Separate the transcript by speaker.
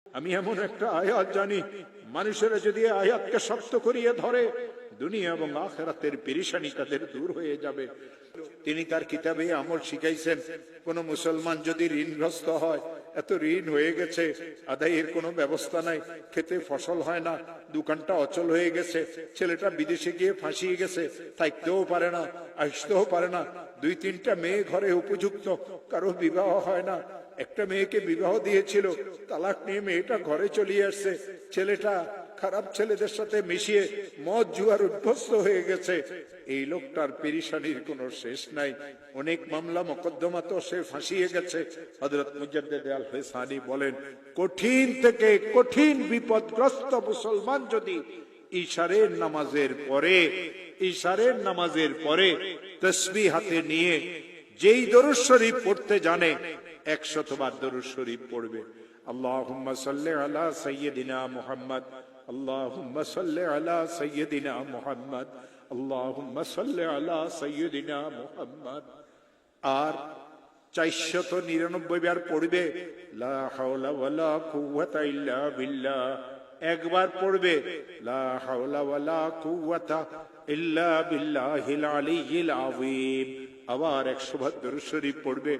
Speaker 1: আমি এমন একটা আয়াত জানি, মানুষেরা যদি আয়াতকে শক্ত করিয়ে ধরে, দুনিয়া এবং আখিরাতের পেরেশানি তাদের দূর হয়ে যাবে। তিনি তার কিতাবে আমল শিখাইছেন, কোন মুসলমান যদি ঋণগ্রস্ত হয়, এত ঋণ হয়ে গেছে, আদায়ের কোনো ব্যবস্থা নাই, খেতে ফসল হয় না, দোকানটা অচল হয়ে গেছে, ছেলেটা বিদেশে গিয়ে ফাঁসিয়ে গেছে, থাকতেও পারে না, আসতেও পারে না, 2-3টা মেয়ে ঘরে উপযুক্ত, কারো বিবাহ হয় না, একটা মেয়েকে বিবাহ দিয়েছিল, তালাক নিয়ে মেয়েটা ঘরে চলে আসছে, ছেলেটা খারাপ ছেলেদের সাথে মিশিয়ে মদ জুয়ার উদ্ভস্ত হয়ে গেছে। এই লোকটার পেরেশানির কোনো শেষ নাই, অনেক মামলা মোকদ্দমা তো সে ফাঁসিয়ে গেছে। হযরত মুজাদ্দিদ আল হিসানি বলেন, কঠিন থেকে কঠিন বিপদগ্রস্ত মুসলমান যদি ইশারের নামাজের পরে তাসবিহ হাতে নিয়ে যেই দরুদ শরীফ পড়তে জানে, 100 বার দরুদ শরীফ পড়বে। আল্লাহুম্মা সাল্লি আলা সাইয়্যিদিনা মুহাম্মদ, আল্লাহুম্মা সাল্লি আলা সাইয়্যিদিনা মুহাম্মদ, আল্লাহুম্মা সাল্লি আলা সাইয়্যিদিনা মুহাম্মদ। আর 499 বার পড়বে লা হাওলা ওয়ালা কুওয়াতা ইল্লা বিল্লাহ। একবার পড়বে লা হাওলা ওয়ালা কুওয়াতা ইল্লা বিল্লাহিল আলিয়্যিল আযীম। আবার 100 বার দরুদ শরীফ পড়বে।